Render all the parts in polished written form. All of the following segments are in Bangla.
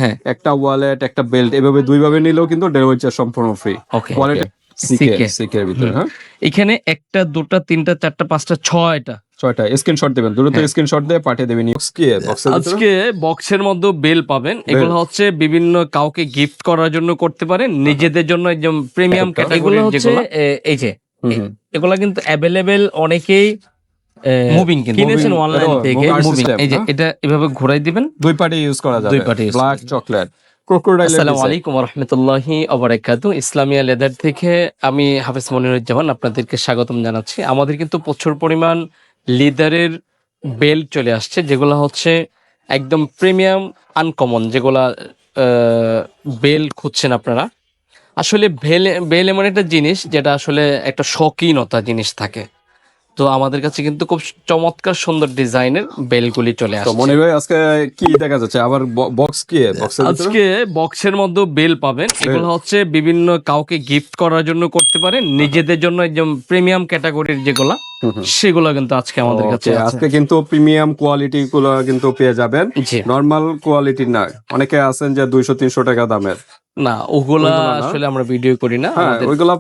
হ্যাঁ একটা ওয়ালেট একটা বেল্ট এভাবে দুইভাবে নিলেও কিন্তু ডেলিভারি চার্জ সম্পূর্ণ ফ্রি। ওকে ওয়ালেট সিকের ভিতরে হ্যাঁ এখানে একটা দুটা তিনটা চারটা পাঁচটা ছয়টা 6টা স্ক্রিনশট দিবেন, দ্রুত হ্যাঁ। স্ক্রিনশট দিয়ে পাঠিয়ে দেবেন। বক্সের ভিতরে আজকে বক্সের মধ্যে বেল পাবেন, এগুলো হচ্ছে বিভিন্ন কাউকে গিফট করার জন্য করতে পারেন, নিজেদের জন্য একদম প্রিমিয়াম ক্যাটাগরি। এগুলো হচ্ছে এই যে এগুলা কিন্তু অ্যাভেলেবেল, অনেকেই মুভিং কিনেছেন অনলাইন থেকে। মুভিং এই যে এটা এভাবে ঘোরাই দিবেন, দুই পার্টি ইউজ করা যাবে। দুই পার্টি ব্ল্যাক চকলেট ক্রোকোডাইল। আসসালামু আলাইকুম ওয়া রাহমাতুল্লাহি ওয়া বারাকাতুহু। ইসলামিয়া লেদার থেকে আমি হাফেজ মনিরুজ্জামান আপনাদেরকে স্বাগতম জানাচ্ছি। আমাদের কিন্তু প্রচুর পরিমাণ লেদারের বেল্ট চলে আসছে, যেগুলো হচ্ছে একদম প্রিমিয়াম আনকমন, যেগুলা বেল্ট খুঁজছেন আপনারা। আসলে বেল এমন একটা জিনিস যেটা আসলে একটা শৌখিনতা জিনিস থাকে, তো আমাদের কাছে কিন্তু খুব চমৎকার সুন্দর ডিজাইনের বেলগুলি চলে আসছে। মনির ভাই আজকে কি দেখা যাচ্ছে আবার বক্স কি বক্সের ভিতরে? আজকে বক্সের মধ্যে বেল পাবেন, এগুলো হচ্ছে বিভিন্ন কাউকে গিফট করার জন্য করতে পারেন, নিজেদের জন্য একদম প্রিমিয়াম ক্যাটাগরির যেগুলা সেগুলো কিন্তু আজকে আমাদের কাছে আছে। আজকে কিন্তু প্রিমিয়াম কোয়ালিটি গুলো কিন্তু পেয়ে যাবেন, নরমাল কোয়ালিটি না। অনেকে আছেন যে 200-300 টাকা দামের, না ওগুলা আসলে আমরা ভিডিও করি না। ওইগুলা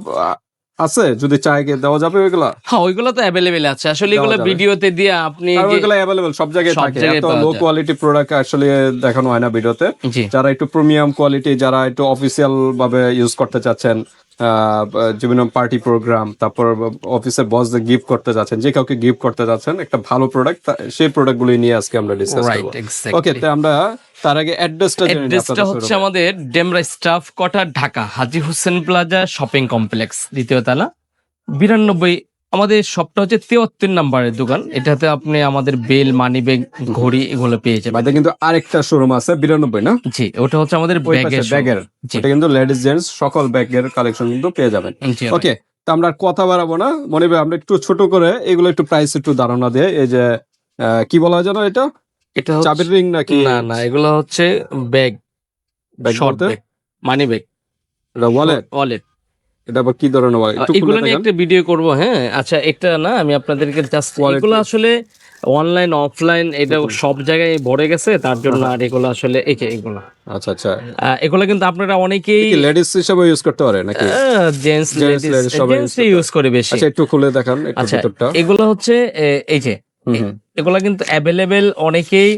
আছে, যদি চাই দেওয়া যাবে ওইগুলা। হ্যাঁ ওইগুলো তো অ্যাভেলেবেল আছে, আসলে এগুলো ভিডিওতে দিয়ে আপনি ওইগুলা অ্যাভেলেবেল সব জায়গায় থাকে। এত লো কোয়ালিটি প্রোডাক্ট আসলে দেখানো হয় না ভিডিওতে। যারা একটু প্রিমিয়াম কোয়ালিটি, যারা একটু অফিসিয়াল ভাবে ইউজ করতে চাচ্ছেন, বিভিন্ন পার্টি প্রোগ্রাম, তারপর অফিসের বসদের গিফট করতে যাচ্ছেন, যে কাউকে গিফট করতে যাচ্ছেন একটা ভালো প্রোডাক্ট, সেই প্রোডাক্ট গুলো নিয়ে আজকে আমরা ডিসকাস করব। ওকে, তো আমরা তার আগে অ্যাড্রেসটা হচ্ছে আমাদের ডেমরা স্টাফ কোয়ার্টার, ঢাকা, হাজী হোসেন প্লাজা শপিং কমপ্লেক্স, দ্বিতীয় তলা, 92। আমাদের শপটা হচ্ছে 73 নম্বরের দোকান। এটাতে আপনি আমাদের বেল, মানি ব্যাগ, ঘড়ি এগুলো পেয়ে যাবেন। এটা কিন্তু আরেকটা শোরুম আছে 92 না? জি, ওটা হচ্ছে আমাদের ব্যাগের। এটা কিন্তু লেডিস জেন্টস সকল ব্যাগের কালেকশন কিন্তু পেয়ে যাবেন। ওকে, তো আমরা কথা বাড়াবো না, মনে হয় আমরা একটু ছোট করে এগুলো একটু প্রাইস একটু ধারণা দিয়ে। এই যে কি বলা হয় জানো, এটা চাবির রিং নাকি? না এগুলো হচ্ছে bag, short bag, money bag, wallet. এটা আবার কি ধরনের ওয়ালেট? এগুলো নিয়ে একটা ভিডিও করব। হ্যাঁ আচ্ছা, এটা না আমি আপনাদেরকে জাস্ট, এগুলো আসলে অনলাইন অফলাইন এটা সব জায়গায় ভরে গেছে, তার জন্য। আর এগুলো আসলে এগুলো আচ্ছা এগুলো কিন্তু আপনারা অনেকেই লেডিস হিসেবে ইউজ করতে পারে নাকি? জেন্টস ইউজ করে বেশি। আচ্ছা, একটু খুলে দেখান একটু ভিতরটা। এগুলো হচ্ছে এই যে এগুলা কিন্তু অ্যাভেলেবেল, অনেকেই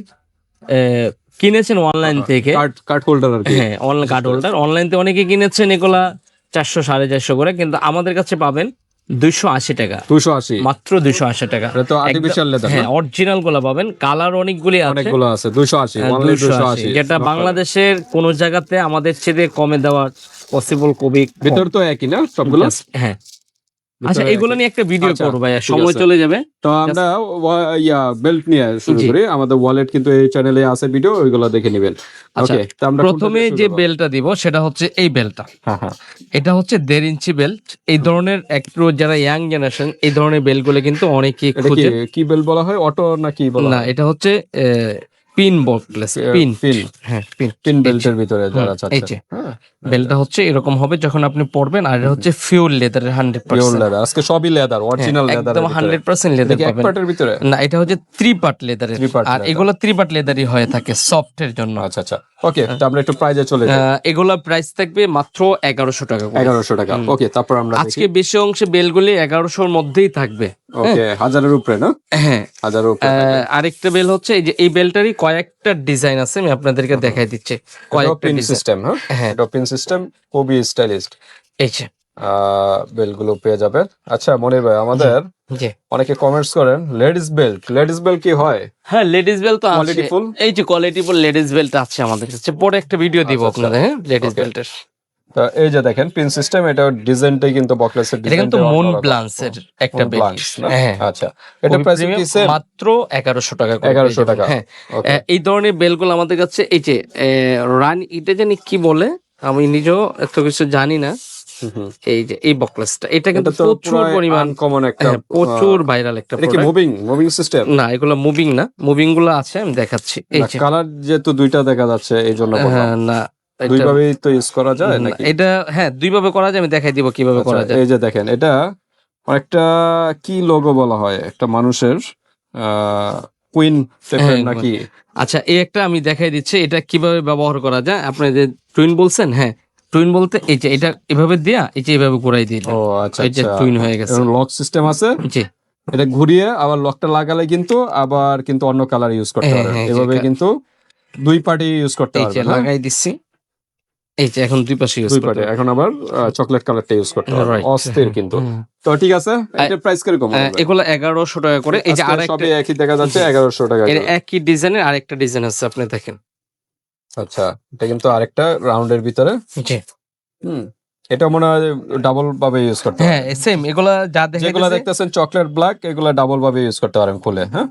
কিনেছেন অনলাইন থেকে। কার্ড হোল্ডার আর কি। হ্যাঁ, অনলাইন কার্ড হোল্ডার অনলাইন থেকে অনেকে কিনেছেন, এগুলা 400 450 করে, কিন্তু আমাদের কাছে পাবেন 280 টাকা। 280 মাত্র 280 টাকা। এটা তো আর্টিফিশিয়াল লেদার। হ্যাঁ, অরিজিনাল গুলো পাবেন, কালার অনেকগুলো আছে। 280 যেটা বাংলাদেশের কোন জায়গাতে আমাদের চেয়ে কমে দেওয়ার পসিবল খুবই। ভিতর তো একই না সবগুলো? হ্যাঁ আচ্ছা, এগুলো নিয়ে একটা ভিডিও করব ভাই, সময় চলে যাবে। তো আমরা বেল্ট নিয়ে শুরু করি। আমাদের ওয়ালেট কিন্তু এই চ্যানেলে আছে ভিডিও, ওইগুলো দেখে নেবেন। ওকে, তো আমরা প্রথমে যে বেল্টটা দিব সেটা হচ্ছে এই বেল্টটা। এটা হচ্ছে 1.5 ইঞ্চি বেল্ট। এই ধরনের একটু যারা ইয়াং জেনারেশন, এই ধরনের বেল্টগুলো কিন্তু অনেকেই খোঁজে। কি বেল্ট বলা হয়? অটো নাকি বলা? না, এটা হচ্ছে পিন বক্সলেস পিন। হ্যাঁ, পিন বেল্টের ভিতরে যারা চাচ্ছে, বেল্টটা হচ্ছে এরকম হবে যখন আপনি পরবেন। আর এটা হচ্ছে পিওর লেদারের 100%। আজকে সবই লেদার, অরিজিনাল লেদার, একদম 100% লেদার পাবেন। এক পার্টের ভিতরে না, এটা হচ্ছে 3 পার্ট লেদারের। আর এগুলো 3 পার্ট লেদারই হয়ে থাকে সফটের জন্য। আচ্ছা ওকে, তো আমরা একটু প্রাইসে চলে যাই। এগুলা প্রাইস থাকবে মাত্র 1100 টাকা। 1100 টাকা। ওকে, তারপর আমরা আজকে বেশি অংশে বেলগুলি 1100-র মধ্যেই থাকবে। ওকে, 1000-এর উপরে না? হ্যাঁ, 1000-এর উপরে। আরেকটা বেল হচ্ছে এই যে এই বেলটারই কয়েকটা ডিজাইন আছে, আমি আপনাদেরকে দেখাই দিচ্ছি। কয়েকটা সিস্টেম। হ্যাঁ, এটা পিন সিস্টেম, খুবই স্টাইলিস্ট। এই যে বেলগুলো পেয়ে যাবেন। আচ্ছা মনির ভাই, আমাদের অনেকে কমেন্টস করেন লেডিস বেল্ট কি হয়? হ্যাঁ, লেডিস বেল্ট তো আছে। এই যে কোয়ালিটিফুল লেডিস বেল্ট আছে আমাদের কাছে, পরে একটা ভিডিও দিব আপনাদের। হ্যাঁ, লেডিস বেল্টের। তো এই যে দেখেন পিন সিস্টেম, এটা ডিজাইনটাই কিন্তু বকলেসের ডিজাইন। এটা কিন্তু মন ব্লান্সের একটা বেল্ট। হ্যাঁ আচ্ছা, এটা প্রাইস কি সেম? মাত্র 1100 টাকা। 1100 টাকা। হ্যাঁ, এই ধরনের বেলগুলো আমাদের কাছে এই যে রান, এটা জানি কি বলে, আমি নিজেও এত কিছু জানি না। এই যে এই বকলেসটা, এটা কিন্তু প্রচুর পরিমাণ কমন একটা, প্রচুর ভাইরাল একটা। এটা কি মুভিং সিস্টেম? না, এগুলো মুভিং না, মুভিং গুলো আছে আমি দেখাচ্ছি। এই যে কালার যেহেতু দুইটা দেখা যাচ্ছে এই জন্য বললাম। না, দুইভাবেই তো ইউজ করা যায় নাকি? এটা হ্যাঁ, দুইভাবে করা যায়, আমি দেখাই দিব কিভাবে করা যায়। এই যে দেখেন, এটা অনেকটা কি লোগো বলা হয়, একটা মানুষের কুইন টাইপের নাকি? আচ্ছা, এই একটা আমি দেখাই দিচ্ছি এটা কিভাবে ব্যবহার করা যায়। আপনি যে টুইন বলছেন, হ্যাঁ টুইন বলতে এই যে এটা এভাবে দিয়া এই যে এভাবে ঘুরাই দিলেন, ও আচ্ছা এই যে আচ্ছা, টুইন হয়ে গেছে। লক সিস্টেম আছে, জি এটা ঘুরিয়ে আবার লকটা লাগালে কিন্তু আবার কিন্তু অন্য কালার ইউজ করতে হ্যাঁ, পারবেন, হ্যাঁ, এভাবে যেটা- কিন্তু দুই পার্টি ইউজ করতে এই যে পারবেন। হ্যাঁ? লাগাই দিচ্ছি, এই যে এখন দুই পাশে ইউজ দুই করতে পার্টি, পারবেন। এখন আবার চকলেট কালারটা ইউজ করতে পারবেন, Right. অস্থির কিন্তু। তো ঠিক আছে, এটার প্রাইস কিরকম হবে? এগুলো 1100 টাকা করে। এই যে আজকে আরেকটা সবই একই দেখা যাচ্ছে, 1100 টাকা এর করে। একই ডিজাইনের আরেকটা ডিজাইন আছে, আপনি দেখেন। আচ্ছা, এটা কিন্তু আরেকটা রাউন্ডের ভিতরে। জি এটা মনে হয় ডাবল ভাবে ইউজ করতে হ্যাঁ পারবেন। সেম, এগুলা যা যেগুলো দেখাইতেছে দেখতেছেন চকলেট ব্ল্যাক, এগুলো ডাবল ভাবে ইউজ করতে পারেন খুলে। হ্যাঁ,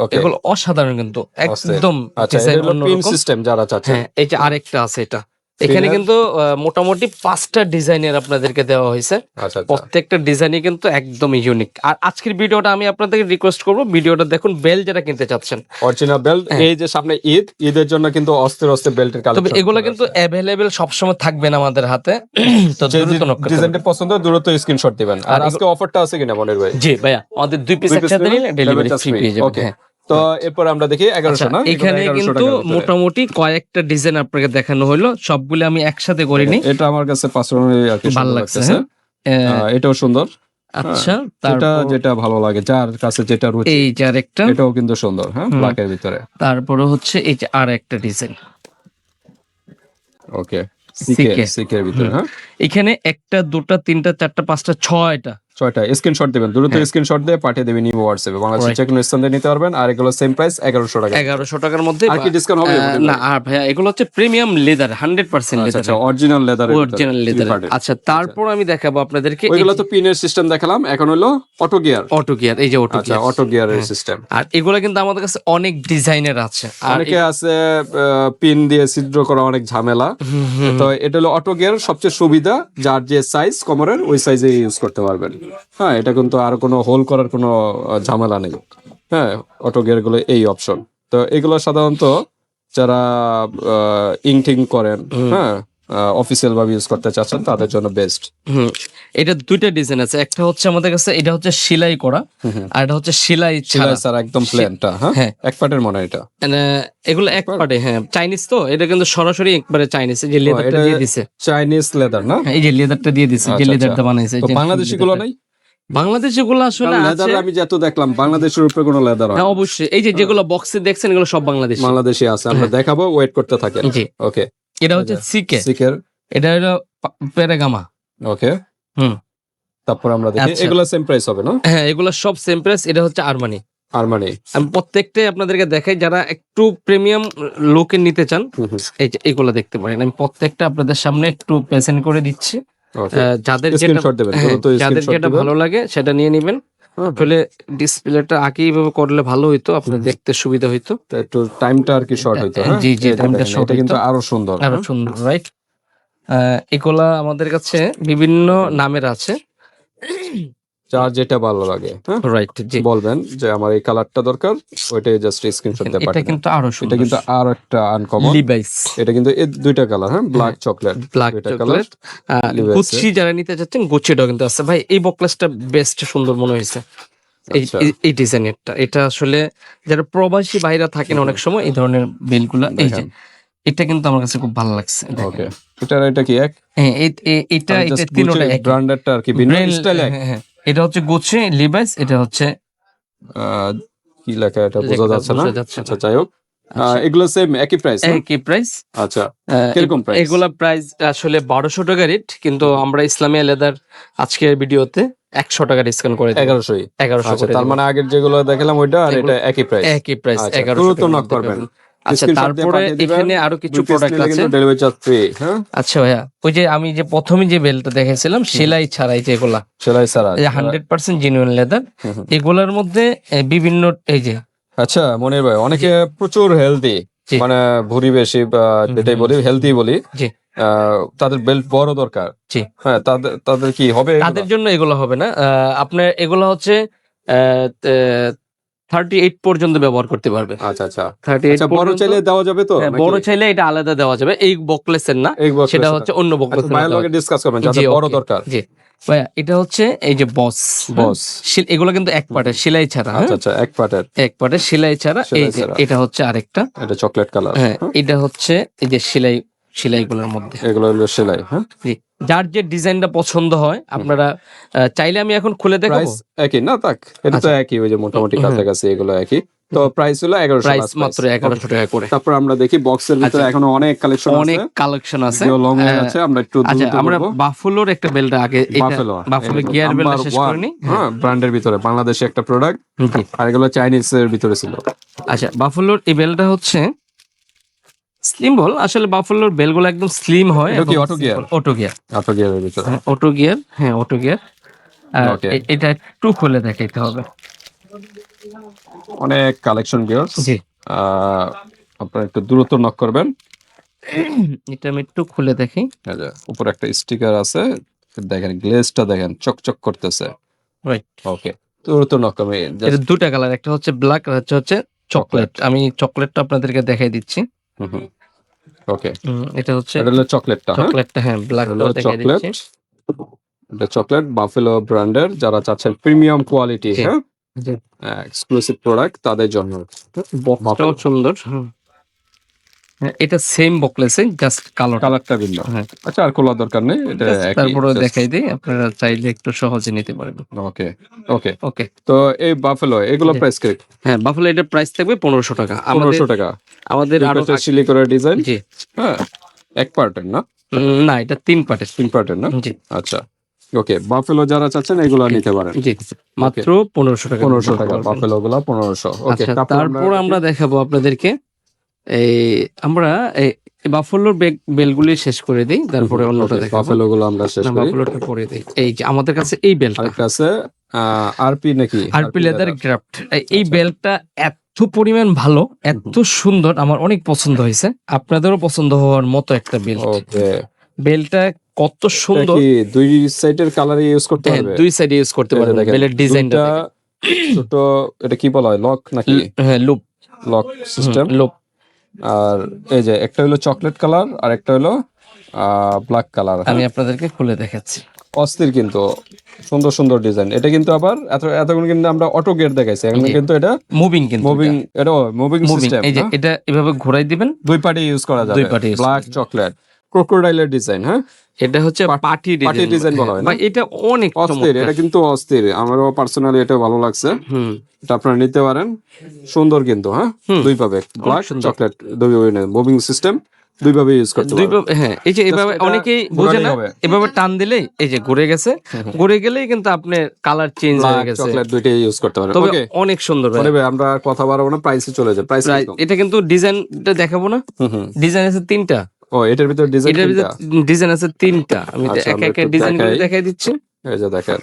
ওকে, এগুলো অসাধারণ কিন্তু একদম আচ্ছা, এটা ডিজাইন হলো পিন অন্যরকম। সিস্টেম যারা চাচ্ছেন। হ্যাঁ, এই যে আরেকটা আছে এটা, এখানে কিন্তু মোটামুটি 5টা ডিজাইনের আপনাদেরকে দেওয়া হয়েছে। আচ্ছা আচ্ছা, প্রত্যেকটা ডিজাইনই কিন্তু একদম ইউনিক। আর আজকের ভিডিওটা আমি আপনাদেরকে রিকোয়েস্ট করবো, ভিডিওটা দেখুন, বেল যেটা কিনতে চাচ্ছেন অরিজিনাল বেল্ট। এই যে সামনে ঈদের জন্য কিন্তু অস্থির অস্থির বেল্টের তবে কালেকশন, এগুলো কিন্তু অ্যাভেলেবেল সবসময় থাকবে না আমাদের হাতে। তো দ্রুত নক করতে হবে। ডিজাইনটা পছন্দ দ্রুত স্ক্রিনশট দিবেন। আর আজকে অফারটা আছে কিনা মনির ভাই? জি ভাইয়া, আমাদের 2 পিস একসাথে নিলে ডেলিভারি ফ্রি পেয়ে যাবেন। ওকে, হ্যাঁ, তো এরপর আমরা দেখি 1100 না, এখানে কিন্তু মোটামুটি কয়েকটা ডিজাইন আপনাকে দেখানো হলো, সবগুলো আমি একসাথে করিনি। এটা আমার কাছে পার্সোনালি আর কি ভালো সুন্দর লাগছে। লাগতেছে। এটাও সুন্দর। আচ্ছা, যেটা যেটা ভালো লাগে, যার কাছে যেটা রুচি। এই যে আরেকটা, এটাও কিন্তু সুন্দর। হ্যাঁ, ব্ল্যাকের ভিতরে। তারপরে হচ্ছে এই যে আরেকটা ডিজাইন। ওকে, সিকে। সিকের ভিতরে। হ্যাঁ, এখানে একটা, দুটা, তিনটা, চারটা, পাঁচটা, 6টা 6টা স্ক্রিনশট দিবেন, দ্রুত স্ক্রিনশট দিয়ে পাঠিয়ে দেবেন নিউ হোয়াটসঅ্যাপে। বাংলাদেশের যে কোনো স্থান থেকে নিতে পারবেন। আর এগুলো সেম প্রাইস 1100 টাকা। 1100 টাকার মধ্যে। আর কি ডিসকাউন্ট হবে? না আর ভাইয়া, এগুলো হচ্ছে প্রিমিয়াম লেদার, 100% লেদার। আচ্ছা, অরিজিনাল লেদার, অরিজিনাল লেদার। আচ্ছা, তারপর আমি দেখাবো আপনাদেরকে, ওইগুলো তো পিনের সিস্টেম দেখালাম, এখন হলো অটো গিয়ার। অটো গিয়ার, এই যে অটো আচ্ছা, গিয়ার। অটো গিয়ারের সিস্টেম। আর এগুলো কিন্তু আমাদের কাছে অনেক ডিজাইনের আছে। আর অনেকে আছে পিন দিয়ে ছিদ্র করা অনেক ঝামেলা, তো এটা হলো অটো গিয়ার, সবচেয়ে সুবিধা। যার যে সাইজ কোমরের, ওই সাইজে ইউজ করতে পারবেন। হ্যাঁ, এটা কিন্তু আর কোনো হোল করার কোনো ঝামেলা নেই। হ্যাঁ, অটো গিয়ার গুলো এই অপশন। তো এগুলো সাধারণত যারা ইংটিং করেন, হ্যাঁ, অফিসিয়াল ভাবে ইউজ করতে চাচ্ছেন, তাদের জন্য বেস্ট। এটা দুইটা ডিজাইন আছে, একটা হচ্ছে আমাদের কাছে এটা হচ্ছে সেলাই করা, আর এটা হচ্ছে সেলাই ছাড়া। স্যার একদম প্লেনটা। হ্যাঁ, এক পার্টের মনে হয় এটা। এগুলো এক পার্টে। হ্যাঁ, চাইনিজ তো, এটা কিন্তু সরাসরি একবারে চাইনিজ। এই যে লেদারটা দিয়ে দিছে, চাইনিজ লেদার না? এই যে লেদারটা দিয়ে দিছে, যে লেদারটা বানাইছে। তো বাংলাদেশি গুলো নাই? বাংলাদেশি গুলো আসলে লেদার আছে। আমি যত দেখলাম বাংলাদেশের উপরে কোনো লেদার হয়। হ্যাঁ অবশ্যই, এই যে যেগুলো বক্সে দেখছেন এগুলো সব বাংলাদেশি। বাংলাদেশি আছে, আমরা দেখাবো, ওয়েট করতে থাকেন। জি, ওকে। এটা হচ্ছে সিকে, সিকের। এটা হলো পেরাগামা। ওকে, তারপর আমরা দেখি এগুলো সেম প্রাইস হবে না? হ্যাঁ, এগুলো সব সেম প্রাইস। এটা হচ্ছে আরমানি। আরমানি। আমি প্রত্যেকটাই আপনাদেরকে দেখাই, যারা একটু প্রিমিয়াম লোকে নিতে চান এই যে এগুলো দেখতে পারেন। আমি প্রত্যেকটা আপনাদের সামনে একটু প্রেজেন্ট করে দিচ্ছি। যাদের যেটা ভালো লাগে সেটা নিয়ে নেবেন। আসলে ডিসপ্লেটা আগে এইভাবে করলে ভালো হইতো, আপনার দেখতে সুবিধা হইতো, একটু টাইমটা আর কি শর্ট হইতো। জি জি, টাইমটা শর্ট, এটা কিন্তু আরো সুন্দর, আরো সুন্দর, রাইট? এগুলা আমাদের কাছে বিভিন্ন নামের আছে, যার যেটা ভালো লাগে। রাইট, জি, বলবেন যে আমার এই কালারটা দরকার, ওইটাই জাস্ট স্ক্রিনশট দিয়ে পাঠাবেন। এটা কিন্তু আরো সুন্দর, এটা কিন্তু আর একটা আনকমন লিভাইস। এটা কিন্তু এই দুইটা কালার। হ্যাঁ, black chocolate, black chocolate. Gucci যারা নিতে চাচ্ছেন, গুচিটাও কিন্তু আছে। ভাই এই বকলেসটা বেস্ট সুন্দর মনে হয়েছে, এই ডিজাইনেরটা। এটা আসলে যারা প্রবাসী বাইরে থাকেন অনেক সময়, এই ধরনের বেলগুলা, এই যে এটা কিন্তু আমার কাছে খুব ভালো লাগছে। ওকে, এটা কি এক? হ্যাঁ, এটা তিনটা এক, ব্র্যান্ডেরটা আর কি ভিন্ন স্টাইল এক। হ্যাঁ, এটা হচ্ছে গুচি, লিভাইস, এটা হচ্ছে কি লেখা এটা বোঝা যাচ্ছে না। আচ্ছা, যাই হোক, এগুলো সেম একই প্রাইস? একই প্রাইস। আচ্ছা, কিরকম প্রাইস? এগুলা প্রাইস আসলে 1200 টাকা রেট, কিন্তু আমরা ইসলামিয়া লেদার আজকের ভিডিওতে 100 টাকা ডিসকাউন্ট করে 1100 তার মানে আগের যেগুলো দেখালাম ওইটা আর এটা একই প্রাইস? একই প্রাইস, 1100 তো নক করবেন। আচ্ছা, তারপরে এখানে আরো কিছু প্রোডাক্ট আছে, ডেলিভারি চার্জ ফ্রি। হ্যাঁ, আচ্ছা ভাইয়া, ওই যে আমি যে প্রথমে যে বেলটা দেখাইছিলাম সেলাই ছাড়াই, যেগুলা সেলাই ছাড়া 100% জেনুইন লেদার, এগুলোর মধ্যে বিভিন্ন, এই যে আচ্ছা মনির ভাই, অনেকে প্রচুর হেলদি, মানে ভুঁড়ি বেশি বা যেটাই বলি হেলদি বলি, তাদের বেল্ট বড় দরকার। হ্যাঁ, তাদের কি হবে? তাদের জন্য এগুলো হবে না। আপনার এগুলো হচ্ছে 38 পর্যন্ত ব্যবহার করতে পারবে। আচ্ছা আচ্ছা, 38 বড় চাইলে দেওয়া যাবে তো? বড় চাইলে এটা আলাদা দেওয়া যাবে, এই বকলেসের না, সেটা হচ্ছে অন্য বকলেস। ভাইয়ের লগে ডিসকাস করবেন যাদের বড় দরকার। জি, ভাইয়া এটা হচ্ছে এই যে বস বস এগুলো কিন্তু এক পার্টের সেলাই ছাড়া, আচ্ছা আচ্ছা, এক পার্টের সেলাই ছাড়া। এই যে ছাড়া। এটা হচ্ছে আরেকটা, এটা চকলেট কালার। হ্যাঁ এটা হচ্ছে এই যে সেলাইগুলোর মধ্যে এগুলো হলো সেলাই। হ্যাঁ, জি, যার যে ডিজাইনটা পছন্দ হয় আপনারা চাইলে আমি এখন খুলে দেখাবো। প্রাইস একই না? তাক, এটা তো একই, ওই যে মোটামুটি কাছাকাছি এগুলো একই। তো প্রাইস হলো 1100, প্রাইস মাত্র 1100 টাকা করে। তারপর আমরা দেখি বক্সের ভিতরে এখনো অনেক কালেকশন আছে, অনেক কালেকশন আছে, লং হয়ে আছে। আমরা একটু আচ্ছা দ্রুত আমরা করব। বাফেলোর একটা বেল্ট আগে, এটা বাফেলো গিয়ার বেল্ট শেষ করে নি। হ্যাঁ, ব্র্যান্ডের ভিতরে বাংলাদেশে একটা প্রোডাক্ট, জি আর এগুলো চাইনিজ এর ভিতরে ছিল। আচ্ছা, বাফেলোর এই বেলটা হচ্ছে স্লিম বল। আসলে বাফেলোর বেলগুলো একদম স্লিম হয়। এটা কি auto gear? Auto gear, auto গিয়ারের ভিতরে, অটো গিয়ার, হ্যাঁ অটো গিয়ার। Okay. এটা একটু খুলে দেখাইতে হবে। অনেক কালেকশন ভিউয়ার্স, জি আপনারা একটু দ্রুত নক করবেন। এটা আমি একটু খুলে দেখি। এই যে উপরে একটা স্টিকার আছে, দেখেন গ্লেজটা দেখেন চকচক করতেছে। রাইট, ওকে, দ্রুত নক করবেন। এটা দুটা কালার, একটা হচ্ছে ব্ল্যাক আর হচ্ছে চকলেট। আমি চকলেটটা আপনাদেরকে দেখাই দিচ্ছি। ওকে, এটা হচ্ছে এটা হলো চকলেটটা। হ্যাঁ, চকলেটটা, হ্যাঁ ব্ল্যাকটা দেখাই চকলেট। দিচ্ছি। এটা চকলেট বাফেলো ব্র্যান্ডের, যারা চাচ্ছেন প্রিমিয়াম কোয়ালিটি, জি। হ্যাঁ জি। এক্সক্লুসিভ প্রোডাক্ট, তাদের জন্য। বক্সটাও সুন্দর। হ্যাঁ, এটা সেম বকলেসে, জাস্ট কালারটা ভিন্ন। হ্যাঁ, আচ্ছা, আর খোলার দরকার নেই, এটা একই। তারপরে দেখাই দিই, আপনারা চাইলে একটু সহজে নিতে পারবেন। ওকে ওকে ওকে, তো এই বাফেলো এগুলো জি। প্রাইস কি? হ্যাঁ, বাফেলো এটার প্রাইস থাকবে 1500 টাকা। 1500 টাকা। আমাদের আরো সিলি করা ডিজাইন। জি, হ্যাঁ, এক পার্টের না? না এটা 3 পার্টের। 3 পার্টের না? জি আচ্ছা, ওকে, বাফেলো যারা চাচ্ছেন এগুলো নিতে পারেন। জি, মাত্র 1500 টাকা। 1500 টাকা বাফেলো গুলো 1500। ওকে, আচ্ছা, তারপর আমরা দেখাবো আপনাদেরকে এই আমরা এই বাফেলোর বেলগুলি শেষ করে দিই, তারপরে অন্যটা দেখাবো। বাফেলো গুলো আমরা শেষ করি। বাফেলোটা পরে দিই। এই যে আমাদের কাছে এই বেলটা আরেকটা আছে আরপি নাকি? RP leather graft. এই বেলটা এত পরিমাণ ভালো, এত সুন্দর, আমার অনেক পছন্দ হয়েছে। আপনাদেরও পছন্দ হওয়ার মতো একটা বেল। ওকে, বেলটা কত সুন্দর। কি দুই সাইডের কালারে ইউজ করতে হ্যাঁ, পারবে? দুই সাইডে ইউজ করতে পারবেন। বেলের ডিজাইনটা ছোট, এটা কি বলা হয়, লক নাকি? হ্যাঁ, লুপ লক সিস্টেম। লুপ। আর এই যে একটা হলো চকলেট কালার, আর একটা হলো ব্ল্যাক কালার। আমি আপনাদেরকে খুলে দেখাচ্ছি। অস্থির, কিন্তু সুন্দর সুন্দর ডিজাইন। এটা কিন্তু আবার এতক্ষণ কিন্তু আমরা অটো গিয়ার দেখাইছি, এখন কিন্তু এটা মুভিং, কিন্তু এটা মুভিং সিস্টেম। এই যে এটা এভাবে ঘোরাই দিবেন, দুই পার্টি ইউজ করা যাবে। দুই পার্টি ব্ল্যাক চকলেট ক্রোকোডাইলের ডিজাইন। হ্যাঁ, এটা হচ্ছে পার্টি ডিজাইন বলা হয় না? ভাই এটা অনেক অস্থির, এটা কিন্তু অস্থির। আমারও পার্সোনালি এটা ভালো লাগছে। এটা আপনারা নিতে পারেন, সুন্দর কিন্তু। হ্যাঁ, দুই পাবে, ব্ল্যাক চকলেট দুই মুভিং সিস্টেম, দুই ভাবে ইউজ করতে পারবেন। হ্যাঁ, এই যে এভাবে অনেকেই বোঝে না, এভাবে টান দিলেই এই যে ঘুরে গেছে, ঘুরে গেলেই কিন্তু আপনার কালার চেঞ্জ হয়ে গেছে। চকলেট দুইটাই ইউজ করতে পারবেন। তবে ওকে, অনেক সুন্দর ভাই। আমরা কথা বাড়াবো না, প্রাইসে চলে যায়। প্রাইস এটা কিন্তু ডিজাইনটা দেখাবো না, ডিজাইন আছে 3টা। ও, এটার ভিতর ডিজাইন, এটার ভিতর ডিজাইন আছে 3টা। আমি এক এক ডিজাইন দেখাই দিচ্ছি। এই যে দেখেন,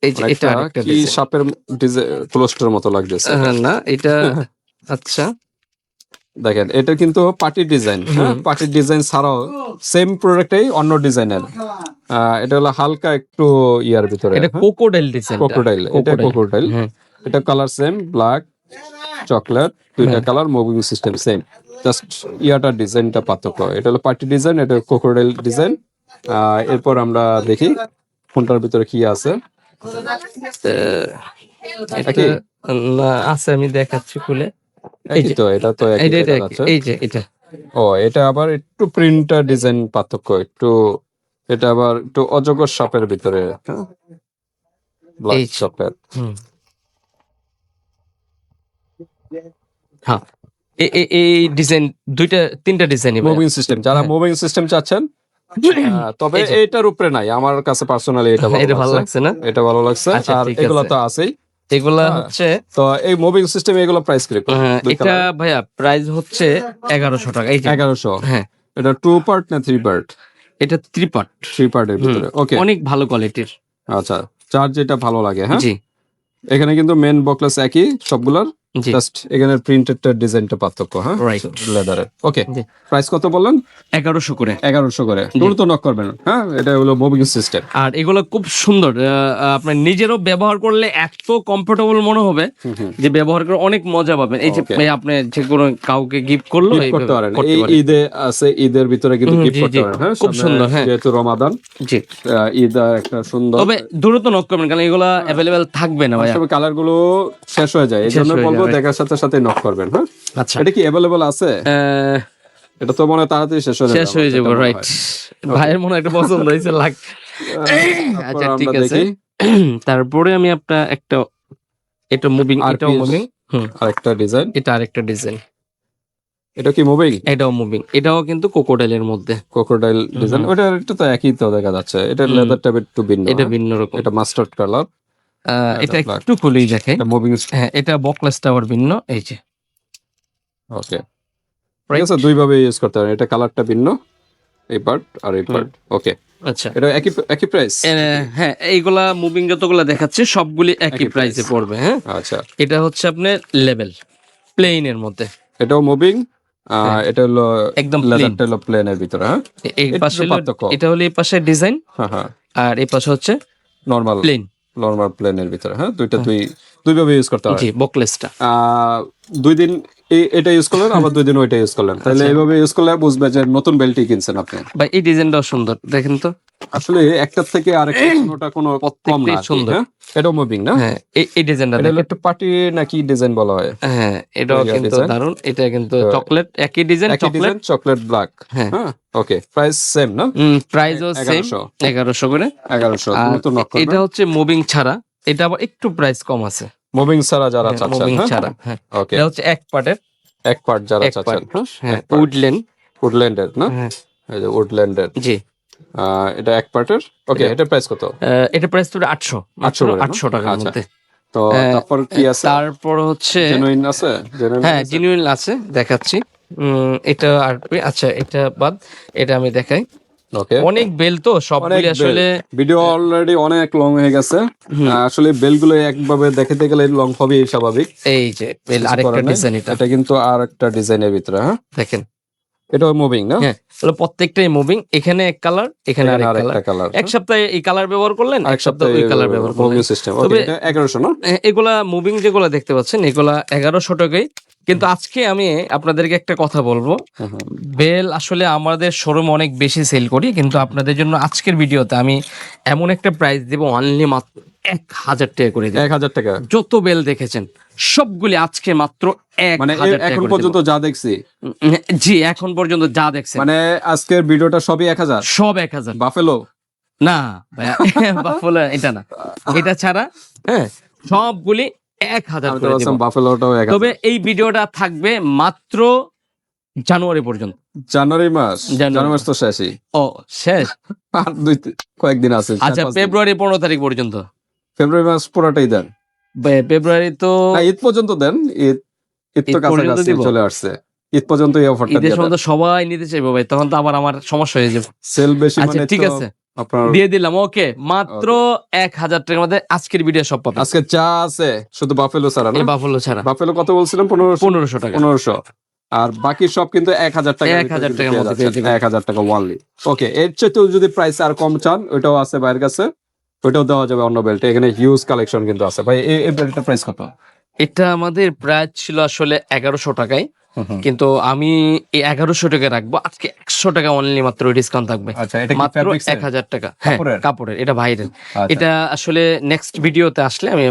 এই যে এটা আরেকটা কি সাপের ডিজাইন, ক্লোস্টার মতো লাগতেছে। না এটা আচ্ছা, দেখেন এটা কিন্তু পার্টি ডিজাইন। হ্যাঁ, পার্টি ডিজাইন ছাড়াও সেম প্রোডাক্টই অন্য ডিজাইনের। এটা হলো হালকা একটু ইয়ার ভিতরে। এটা ক্রোকোডাইল ডিজাইন। ক্রোকোডাইল, এটা ক্রোকোডাইল। এটা কালার সেম, ব্ল্যাক চকলেট, দুইটা colour, moving system same, just ইয়াটার ডিজাইনটা পার্থক্য। এটা হলো পার্টি ডিজাইন, এটা ক্রোকোডাইল ডিজাইন। এরপর আমরা দেখি ফোনটার ভিতরে কি আছে। এটা না আছে, আমি দেখাচ্ছি খুলে। এই তো, এটা তো একই আছে। এই যে এটা, ও, এটা আবার একটু প্রিন্টার ডিজাইন পার্থক্য একটু। এটা আবার একটু অজগর সাপের ভিতরে, ব্ল্যাক চকলেট। হ্যাঁ, এই ডিজাইন তিনটা ডিজাইন মুভিং সিস্টেম, যারা মুভিং সিস্টেম চাচ্ছেন। তবে এটার উপরে নাই, আমার কাছে পার্সোনালি এটা ভালো লাগছে না, এটা ভালো লাগছে। আর এগুলো তো আছেই, এগুলা হচ্ছে তো এই মুভিং সিস্টেম, এগুলো প্রাইস কি? এটা ভাইয়া প্রাইস হচ্ছে 1100 টাকা। এই যে 1100। হ্যাঁ, এটা 2 পার্ট না 3 পার্ট? এটা 3 পার্ট। 3 পার্টের ভিতরে। ওকে, অনেক ভালো কোয়ালিটির। আচ্ছা, চার্জ যেটা ভালো লাগে। হ্যাঁ, জি, এখানে কিন্তু মেন বকলেস একই সবগুলোর। জি জাস্ট এখানে প্রিন্টেডটার ডিজাইনটা পার্থক্য, হ্যাঁ রাইট লেদারের। ওকে, জি প্রাইস কত বললেন? 1100 করে। 1100 করে। দ্রুত নক করবেন, হ্যাঁ এটা হলো মুভিং সিস্টেম। আর এগুলো খুব সুন্দর, আপনার নিজেরও ব্যবহার করলে এত কমফোর্টেবল মনে হবে যে ব্যবহার করে অনেক মজা পাবেন। এই যে আপনি যে কোনো কাউকে গিফট করলো গিফট করতে পারেন। এই ঈদে আছে, ঈদের ভিতরে কিন্তু গিফট করতে পারেন, হ্যাঁ খুব সুন্দর। হ্যাঁ যেহেতু রমাদান, জি ঈদ একটা সুন্দর। তবে দ্রুত নক করবেন কারণ এগুলা অ্যাভেলেবেল থাকবে না ভাই, সব কালার গুলো শেষ হয়ে যায়, এই জন্য বলবো দেখার সাথে সাথে নক করবেন। হ্যাঁ আচ্ছা এটা কি অ্যাভেলেবল আছে? এটা তো মনে হয় তাড়াতাড়ি শেষ হয়ে যাবে, রাইট। ভাইয়ের মনে হয় একটা পছন্দ হয়েছে লাগ। আচ্ছা ঠিক আছে, তারপরে আমি আপনার একটা, এটা মুভিং, এটাও মুভিং, আরেকটা ডিজাইন, এটা আরেকটা ডিজাইন, এটা কি মুভিং? এটাও মুভিং, এটাও কিন্তু ক্রোকোডাইলের মধ্যে, ক্রোকোডাইল ডিজাইন। ওটা একটু তো একই তো দেখা যাচ্ছে, এটা লেদারটা একটু ভিন্ন, এটা ভিন্ন রকম, এটা মাস্টার্ড কালার, এটা একটু খুলেই দেখে, এটা মুভিং। হ্যাঁ এটা বকলেসটা আবার ভিন্ন, এই যে ওকে ঠিক আছে, দুই ভাবে ইউজ করতে পারেন, এটা কালারটা ভিন্ন, এই পার্ট আর এই পার্ট। ওকে আচ্ছা এটা একই প্রাইস? হ্যাঁ এইগুলা মুভিং যতগুলা দেখাচ্ছে সবগুলি একই প্রাইসে পড়বে। হ্যাঁ আচ্ছা এটা হচ্ছে আপনার লেভেল প্লেনের মধ্যে, এটাও মুভিং, এটা হলো একদম লেদারটা হলো প্লেনের ভিতরে, হ্যাঁ এই পাশে এটা হলো এই পাশে ডিজাইন, হ্যাঁ হ্যাঁ, আর এই পাশে হচ্ছে নরমাল প্লেন, নরমাল প্লেনের ভিতরে। হ্যাঁ দুই ভাবে ইউজ করতে পারেন। জি বকলেসটা দুই দিন এটা ইউজ করলেন, আবার দুই দিন ওইটা ইউজ করলেন, তাহলে এইভাবে ইউজ করলে বুঝবে যে নতুন বেল্টই কিনছেন আপনি। ভাই এই ডিজাইনটাও সুন্দর, দেখেন তো আসলে একটার থেকে আরেকটা কোনোটা কোনো কম না, সুন্দর। হ্যাঁ এটাও মুভিং না? হ্যাঁ এই ডিজাইনটা এটা হলো একটু পার্টি নাকি ডিজাইন বলা হয়। হ্যাঁ এটাও কিন্তু দারুন, এটা কিন্তু চকলেট, একই ডিজাইন চকলেট ব্ল্যাক। হ্যাঁ ওকে, প্রাইস সেম না? প্রাইসও সেম 1100 করে। 1100 তো নক করবেন। এটা হচ্ছে মুভিং ছাড়া, এটা আবার একটু প্রাইস কম আছে, মুভিং ছাড়া যারা চাচ্ছেন, মুভিং ছাড়া। হ্যাঁ ওকে এটা হচ্ছে এক পার্ট যারা চাচ্ছেন, হ্যাঁ উডল্যান্ডের না? এই যে উডল্যান্ডের, জি এটা এক পার্টের। ওকে এটা প্রাইস কত? এটা প্রাইস তো 800 টাকার মধ্যে। তো তারপর কি আছে? তারপর হচ্ছে জেনুইন আছে, হ্যাঁ জেনুইন আছে, দেখাচ্ছি। এটা আর আচ্ছা এটা বাদ, এটা আমি দেখাই। ওকে অনেক বেল তো সবগুলি আসলে ভিডিও অলরেডি অনেক লং হয়ে গেছে, আসলে বেল গুলো একভাবে দেখাতে গেলে লং হবে স্বাভাবিক। এই যে বেল আরেকটা ডিজাইন, এটা কিন্তু আরেকটা ডিজাইনের ভিতরে, হ্যাঁ দেখেন এটা মুভিং না? হ্যাঁ প্রত্যেকটাই মুভিং, এখানে এক কালার, এখানে আরেকটা কালার। এক সপ্তাহে এই কালার ব্যবহার করলেন, এক সপ্তাহে ওই কালার ব্যবহার করলেন, সিস্টেম। ওকে এটা 1100 না? এগুলা মুভিং যেগুলো দেখতে পাচ্ছেন এগুলা 1100 টাকাই। কিন্তু আজকে আমি আপনাদেরকে একটা কথা বলবো, বেল আসলে আমাদের শোরুম অনেক বেশি সেল করি, কিন্তু আপনাদের জন্য আজকের ভিডিওতে আমি এমন একটা প্রাইস দেবো, অনলি মাত্র 1000 টাকা করে দেব। 1000 টাকা? যত বেল দেখেছেন সবগুলি আজকে মাত্র 1000 টাকা এখন পর্যন্ত যা দেখছি, জি এখন পর্যন্ত যা দেখছেন, মানে আজকের ভিডিওটা সবই 1000, সব 1000। বাফেলো না বাফেলো এটা না, এটা ছাড়া হ্যাঁ সবগুলি 1000 করে দেব। বাফেলোটাও 1000। তবে এই ভিডিওটা থাকবে মাত্র জানুয়ারি পর্যন্ত। জানুয়ারি মাস তো শেষই। ও শেষ, আর কয়েকদিন আছে। আচ্ছা ফেব্রুয়ারি 15 তারিখ পর্যন্ত। ফেব্রুয়ারি মাস পুরোটাই দেন? ফেব্রুয়ারি তো ঈদ পর্যন্ত দেন, ঈদ তো কাছাকাছি চলে আসছে, ঈদ পর্যন্ত এই অফারটা ঈদের সময় তো সবাই নিতে চাইবে ভাই, তখন তো আবার আমার সমস্যা হয়ে যাবে, সেল বেশি। আচ্ছা ঠিক আছে দিয়ে দিলাম। ওকে মাত্র 1000 টাকার মধ্যে আজকের ভিডিও সব পাবেন। আজকে যা আছে শুধু বাফেলো ছাড়া না? বাফেলো ছাড়া। বাফেলো কত বলছিলাম? 1500 টাকা। 1500, আর বাকি সব কিন্তু 1000 টাকা। 1000 টাকার মধ্যে পেয়ে যাবেন। 1000 টাকা ওয়ানলি। ওকে এর চেয়ে যদি প্রাইস আর কম চান, ওইটাও আছে বাইরের কাছে, ওইটাও দেওয়া যাবে অন্য বেল্টে। এখানে হিউজ কালেকশন কিন্তু আছে ভাই। এই বেল্টের প্রাইস কত? এটা আমাদের প্রাইস ছিল আসলে 1100 টাকায়, কিন্তু আমি এই 1100 টাকা রাখবো আজকে, 100 টাকা অনলি মাত্র ডিসকাউন্ট থাকবে। আচ্ছা এটা মাত্র 1000 টাকা। হ্যাঁ কাপড়ের, এটা ভাইরাল। এটা আসলে নেক্সট ভিডিওতে আসলে আমি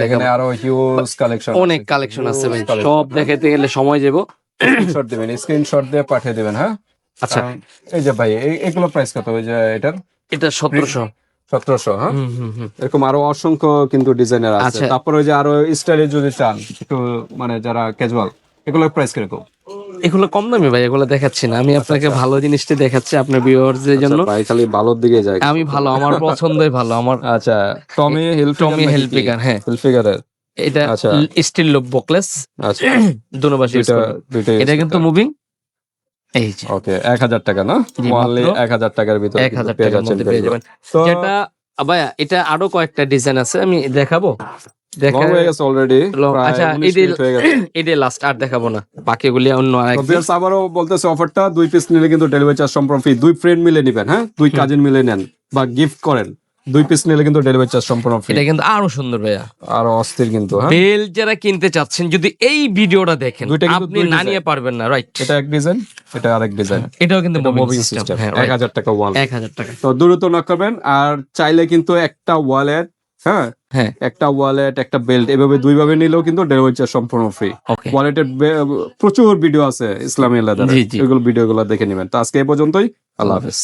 এখানে আরো হিউজ কালেকশন, অনেক কালেকশন আছে ভাই, সব দেখাতে গেলে সময় যাব। স্ক্রিনশট দিবেন, স্ক্রিনশট দিয়ে পাঠিয়ে দিবেন। হ্যাঁ আচ্ছা এই যে ভাই এগুলো প্রাইস কত? ওই যে এটার এটা 1700। হ্যাঁ এরকম আরো অসংখ্য কিন্তু ডিজাইনার আছে। তারপরে ওই যে আরো স্টাইলে যদি চান একটু, মানে যারা ক্যাজুয়াল, এগুলোর প্রাইস কিরকম? এগুলো কম দামি ভাই, এগুলো দেখাচ্ছি না আমি আপনাকে, ভালো জিনিসটা দেখাচ্ছি আপনার ভিউয়ারদের জন্য। ভাই খালি ভালোর দিকে যায়, আমি ভালো, আমার পছন্দই ভালো আমার। আচ্ছা টমি হিলফিগার, হ্যাঁ হিলফিগারের এটা স্টিল লুক বকলেস। আচ্ছা দুনোবাসী এটা কিন্তু মুভিং। এই যে ওকে 1000 টাকা না? ওয়ানলি 1000 টাকার ভিতরে 1000 টাকার মধ্যে পেয়ে যাবেন। যেটা ভাইয়া এটা আরো কয়েকটা ডিজাইন আছে, আমি দেখাবো। লং হয়ে গেছে অলরেডি। আচ্ছা এটাই লাস্ট, আর দেখাবো না, বাকিগুলি অন্য আরেক। আবারও বলতেছে অফারটা 2 পিস নিলে কিন্তু ডেলিভারি চার্জ সম্পূর্ণ ফ্রি। 2 ফ্রেন্ড মিলে নেবেন, হ্যাঁ 2 কাজিন মিলে নেন বা গিফট করেন, 2 পিস নিলে কিন্তু ডেলিভারি চার্জ সম্পূর্ণ ফ্রি। এটা কিন্তু আরো সুন্দর ভাইয়া, আর অস্থির কিন্তু। বেল যারা কিনতে চাচ্ছেন যদি এই ভিডিওটা দেখেন আপনি না নিয়ে পারবেন না, রাইট? এটা এক ডিজাইন, এটা আরেক ডিজাইন, এটাও কিন্তু মুভিং সিস্টেম। 1000 টাকা ওয়াল, 1000 টাকা। তো দ্রুত নক করবেন। আর চাইলে কিন্তু একটা ওয়ালেট, হ্যাঁ একটা ওয়ালেট একটা বেল্ট এভাবে 2 ভাবে নিলেও কিন্তু ডেলিভারি চার্জ সম্পূর্ণ ফ্রি। ওয়ালেটের প্রচুর ভিডিও আছে ইসলামিয়া লেদার, এগুলো ভিডিওগুলো দেখে নেবেন। তো আজকে এই পর্যন্তই, আল্লাহ হাফেজ।